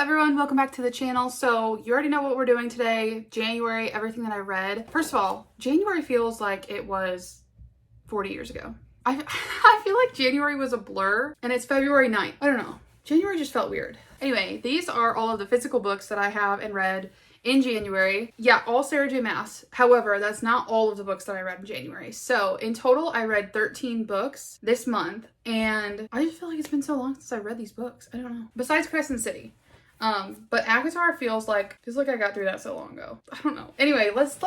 everyone, welcome back to the channel. So you already know what we're doing today. January, everything that I read. First of all, January feels like it was 40 years ago. I feel like January was a blur and it's February 9th. I don't know. January just felt weird. Anyway, these are all of the physical books that I have and read in January. Yeah, all Sarah J. Maas. However, that's not all of the books that I read in January. So in total, I read 13 books this month, and I just feel like it's been so long since I read these books. I don't know. Besides Crescent City. But acotar feels like I got through that so long ago. I don't know. Anyway, let's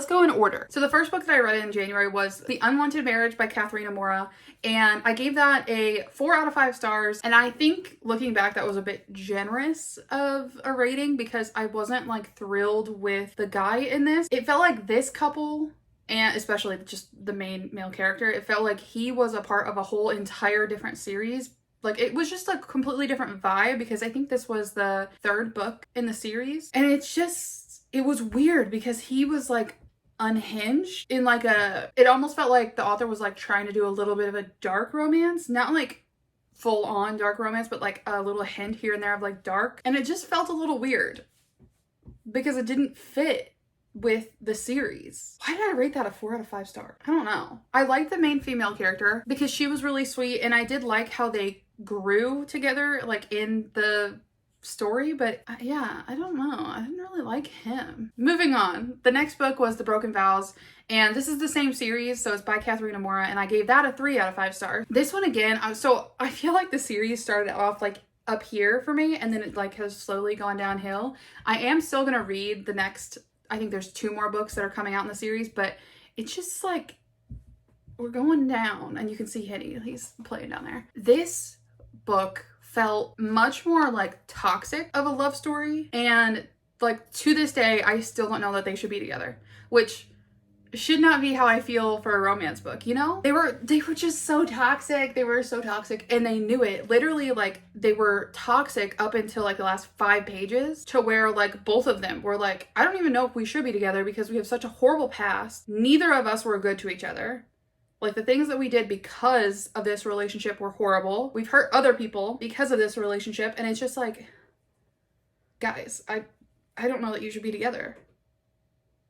go in order. So the first book that I read in January was The Unwanted Marriage by Katharina Mora, and I gave that a 4 out of 5 stars. And I think looking back, that was a bit generous of a rating because I wasn't like thrilled with the guy in this. It felt like this couple, and especially just the main male character, it felt like he was a part of a whole entire different series. Like, it was just a completely different vibe because I think this was the 3rd book in the series. And it was weird because he was like unhinged in like it almost felt like the author was like trying to do a little bit of a dark romance. Not like full on dark romance, but like a little hint here and there of like dark. And it just felt a little weird because it didn't fit with the series. Why did I rate that a 4 out of 5 stars? I don't know. I liked the main female character because she was really sweet, and I did like how they grew together like in the story, but yeah, I don't know. I didn't really like him. Moving on. The next book was The Broken Vows, and this is the same series, so it's by Katharina Mora, and I gave that a 3 out of 5 stars. This one again, so I feel like the series started off like up here for me, and then it like has slowly gone downhill. I am still gonna read the next, I think there's 2 more books that are coming out in the series, but it's just like we're going down, and you can see Henny, he's playing down there. This book felt much more like toxic of a love story, and like to this day I still don't know that they should be together, which should not be how I feel for a romance book, you know? They were just so toxic. They were so toxic, and they knew it. Literally, like, they were toxic up until like the last 5 pages, to where like both of them were like, I don't even know if we should be together because we have such a horrible past. Neither of us were good to each other. Like, the things that we did because of this relationship were horrible. We've hurt other people because of this relationship, and it's just like, guys, I don't know that you should be together.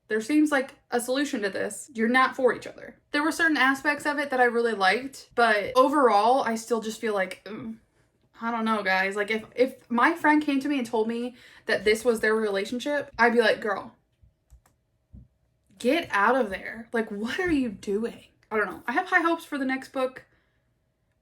There seems like a solution to this. You're not for each other. There were certain aspects of it that I really liked, but overall, I still just feel like, I don't know, guys. Like, if my friend came to me and told me that this was their relationship, I'd be like, girl, get out of there. Like, what are you doing? I don't know. I have high hopes for the next book,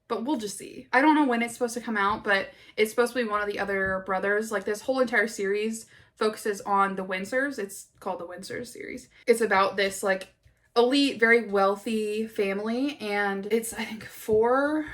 but we'll just see. I don't know when it's supposed to come out, but it's supposed to be one of the other brothers. Like, this whole entire series focuses on the Windsors. It's called the Windsors series. It's about this like elite, very wealthy family, and it's, I think, four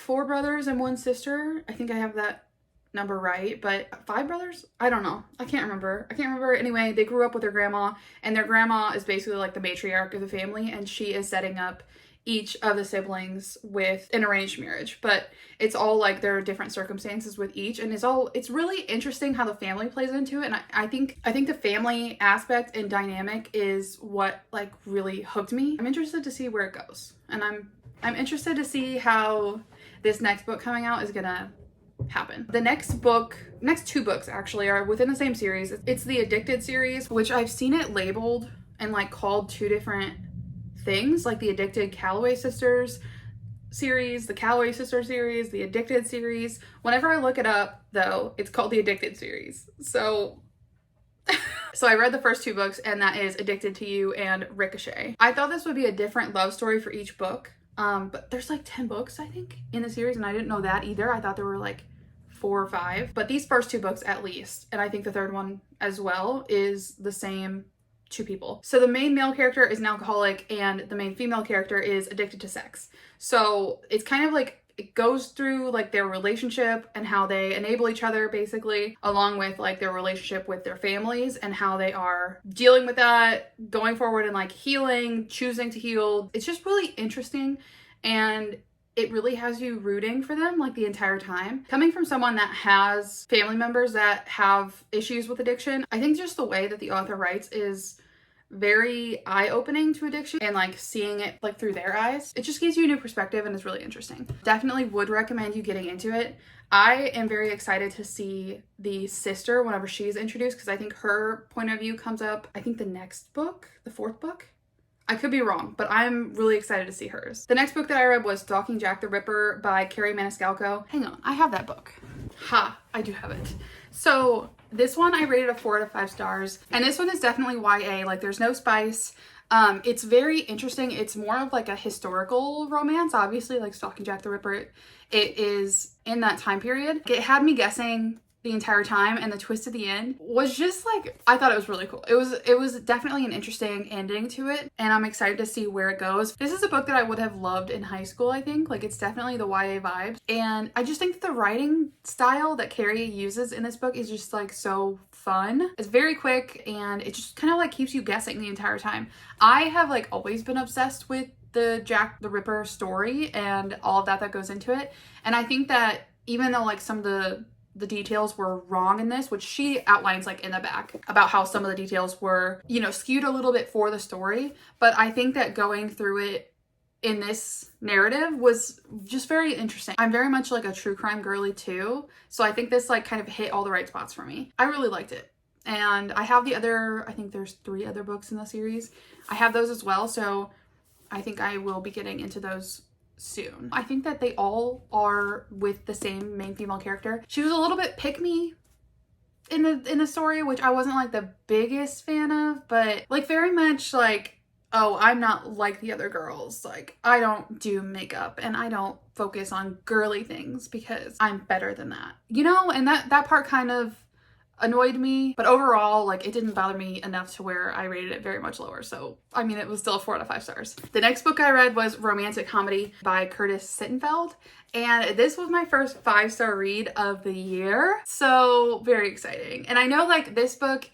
brothers and 1 sister. I think I have that number right, but 5 brothers? I don't know. I can't remember. Anyway, they grew up with their grandma, and their grandma is basically like the matriarch of the family, and she is setting up each of the siblings with an arranged marriage. But it's all like there are different circumstances with each, and it's really interesting how the family plays into it. And I think the family aspect and dynamic is what like really hooked me. I'm interested to see where it goes, and I'm interested to see how this next book coming out is gonna happen. The next 2 books actually are within the same series. It's the Addicted series, which I've seen it labeled and like called 2 different things, like the Addicted Calloway Sisters series, the Calloway Sister series, the Addicted series. Whenever I look it up though, it's called the Addicted series. So I read the first 2 books, and that is Addicted to You and Ricochet. I thought this would be a different love story for each book. But there's like 10 books, I think, in the series, and I didn't know that either. I thought there were like 4 or 5, but these first 2 books at least, and I think the 3rd one as well, is the same 2 people. So the main male character is an alcoholic, and the main female character is addicted to sex. So it's kind of like, it goes through like their relationship and how they enable each other, basically, along with like their relationship with their families and how they are dealing with that, going forward, and like healing, choosing to heal. It's just really interesting, and it really has you rooting for them like the entire time. Coming from someone that has family members that have issues with addiction, I think just the way that the author writes is very eye-opening to addiction and like seeing it like through their eyes. It just gives you a new perspective and is really interesting. Definitely would recommend you getting into it. I am very excited to see the sister whenever she's introduced, because I think her point of view comes up, I think the next book, the 4th book. I could be wrong, but I'm really excited to see hers. The next book that I read was Stalking Jack the Ripper by Carrie Maniscalco. Hang on, I have that book. Ha, I do have it. So this one I rated a 4 out of 5 stars. And this one is definitely YA, like there's no spice. It's very interesting. It's more of like a historical romance, obviously, like Stalking Jack the Ripper. It is in that time period. It had me guessing the entire time, and the twist at the end was just like, I thought it was really cool. It was definitely an interesting ending to it, and I'm excited to see where it goes. This is a book that I would have loved in high school, I think. Like, it's definitely the YA vibes, and I just think that the writing style that Carrie uses in this book is just like so fun. It's very quick, and it just kind of like keeps you guessing the entire time. I have like always been obsessed with the Jack the Ripper story and all of that goes into it, and I think that even though like some of the details were wrong in this, which she outlines like in the back about how some of the details were, you know, skewed a little bit for the story. But I think that going through it in this narrative was just very interesting. I'm very much like a true crime girly too. So I think this like kind of hit all the right spots for me. I really liked it. And I have the other, I think there's 3 other books in the series. I have those as well. So I think I will be getting into those soon. I think that they all are with the same main female character. She was a little bit pick-me in the story, which I wasn't like the biggest fan of, but like very much like, oh, I'm not like the other girls. Like, I don't do makeup and I don't focus on girly things because I'm better than that, you know? And that part kind of annoyed me, but overall, like, it didn't bother me enough to where I rated it very much lower. So, I mean, it was still a 4 out of 5 stars. The next book I read was Romantic Comedy by Curtis Sittenfeld, and this was my first 5-star read of the year. So, very exciting. And I know, like, this book,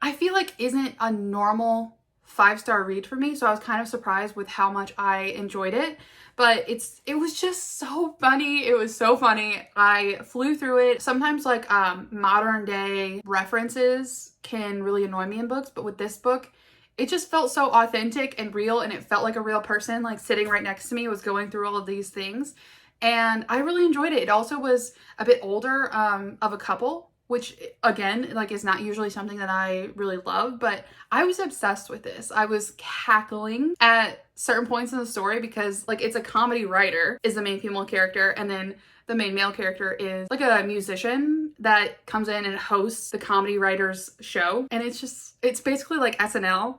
I feel like isn't a normal 5-star read for me, so I was kind of surprised with how much I enjoyed it. But it was just so funny. It was so funny. I flew through it. Sometimes like modern day references can really annoy me in books, but with this book, it just felt so authentic and real, and it felt like a real person like sitting right next to me was going through all of these things. And I really enjoyed it. It also was a bit older of a couple, which again, like, is not usually something that I really love, but I was obsessed with this. I was cackling at certain points in the story because, like, it's a comedy writer is the main female character, and then the main male character is like a musician that comes in and hosts the comedy writer's show. And it's basically like SNL.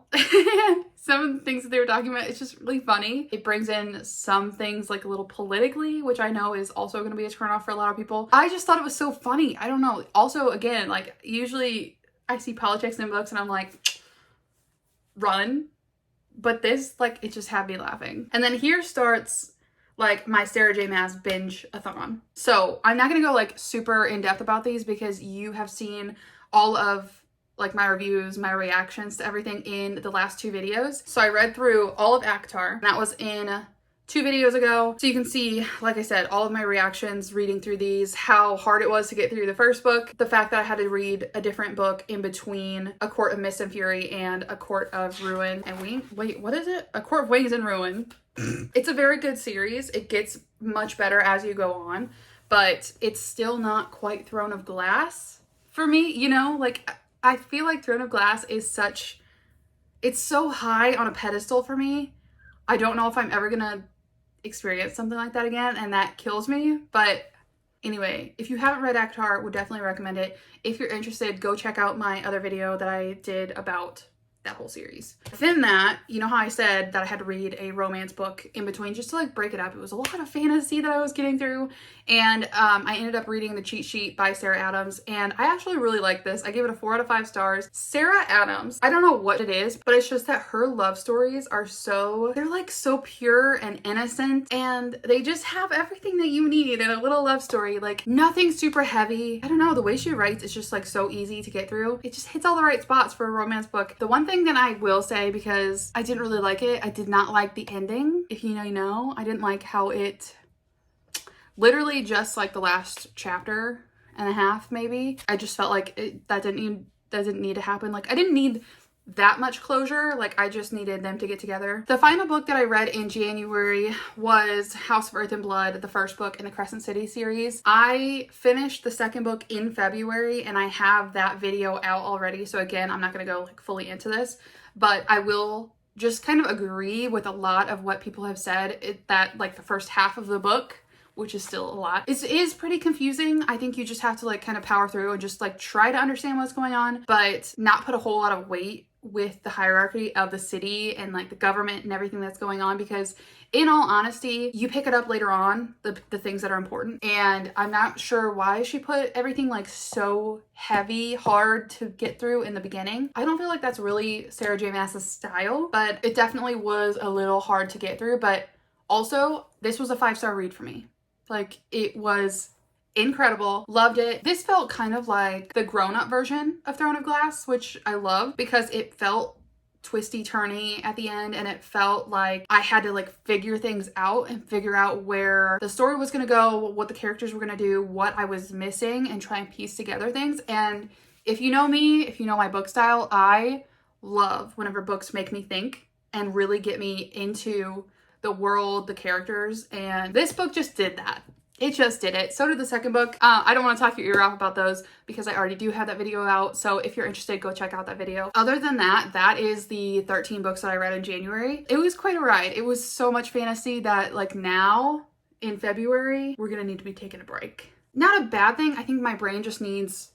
Some of the things that they were talking about, it's just really funny. It brings in some things like a little politically, which I know is also going to be a turnoff for a lot of people. I just thought it was so funny. I don't know. Also, again, like, usually I see politics in books and I'm like, run. But this, like, it just had me laughing. And then here starts like my Sarah J. Maas binge-a-thon. So I'm not gonna go like super in depth about these because you have seen all of like my reviews, my reactions to everything in the last 2 videos. So I read through all of acotar, and that was in 2 videos ago. So you can see, like I said, all of my reactions reading through these, how hard it was to get through the first book, the fact that I had to read a different book in between A Court of Mist and Fury and A Court of Ruin and wait, what is it? A Court of Wings and Ruin. It's a very good series. It gets much better as you go on, but it's still not quite Throne of Glass for me, you know? Like, I feel like Throne of Glass is it's so high on a pedestal for me. I don't know if I'm ever gonna experience something like that again, and that kills me. But anyway, if you haven't read acotar, would definitely recommend it. If you're interested, go check out my other video that I did about that whole series. Within that, you know how I said that I had to read a romance book in between just to like break it up. It was a lot of fantasy that I was getting through, and I ended up reading The Cheat Sheet by Sarah Adams, and I actually really liked this. I gave it a 4 out of 5 stars. Sarah Adams, I don't know what it is, but it's just that her love stories are they're like so pure and innocent, and they just have everything that you need in a little love story. Like, nothing super heavy. I don't know, the way she writes is just like so easy to get through. It just hits all the right spots for a romance book. The one thing that I will say, because I didn't really like it, I did not like the ending. If you know, you know. I didn't like how it literally just like the last chapter and a half maybe. I just felt like that didn't need to happen. Like, I didn't need that much closure. Like, I just needed them to get together. The final book that I read in January was House of Earth and Blood, the first book in the Crescent City series. I finished the second book in February, and I have that video out already. So again, I'm not going to go like fully into this, but I will just kind of agree with a lot of what people have said, that like the first half of the book, which is still a lot, is pretty confusing. I think you just have to like kind of power through and just like try to understand what's going on, but not put a whole lot of weight with the hierarchy of the city and like the government and everything that's going on, because in all honesty, you pick it up later on, the things that are important. And I'm not sure why she put everything like so heavy, hard to get through in the beginning. I don't feel like that's really Sarah J. Maas's style, but it definitely was a little hard to get through. But also, this was a 5-star read for me. Like, it was incredible. Loved it. This felt kind of like the grown-up version of Throne of Glass, which I love because it felt twisty turny at the end, and it felt like I had to like figure things out and figure out where the story was going to go, what the characters were going to do, what I was missing, and try and piece together things. And if you know me, if you know my book style, I love whenever books make me think and really get me into the world, the characters, and this book just did that. It just did it. So did the second book. I don't want to talk your ear off about those because I already do have that video out. So if you're interested, go check out that video. Other than that, that is the 13 books that I read in January. It was quite a ride. It was so much fantasy that like now in February, we're going to need to be taking a break. Not a bad thing. I think my brain just needs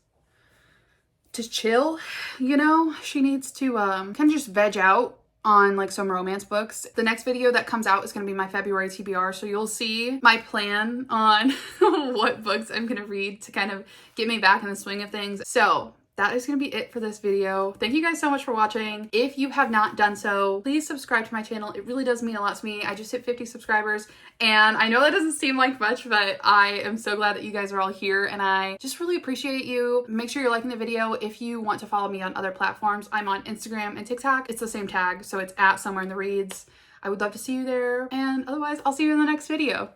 to chill, you know? She needs to kind of just veg out on like some romance books. The next video that comes out is going to be my February TBR, so you'll see my plan on what books I'm going to read to kind of get me back in the swing of things. So that is going to be it for this video. Thank you guys so much for watching. If you have not done so, please subscribe to my channel. It really does mean a lot to me. I just hit 50 subscribers, and I know that doesn't seem like much, but I am so glad that you guys are all here, and I just really appreciate you. Make sure you're liking the video. If you want to follow me on other platforms, I'm on Instagram and TikTok. It's the same tag, so it's @somewhereinthereads. I would love to see you there, and otherwise, I'll see you in the next video.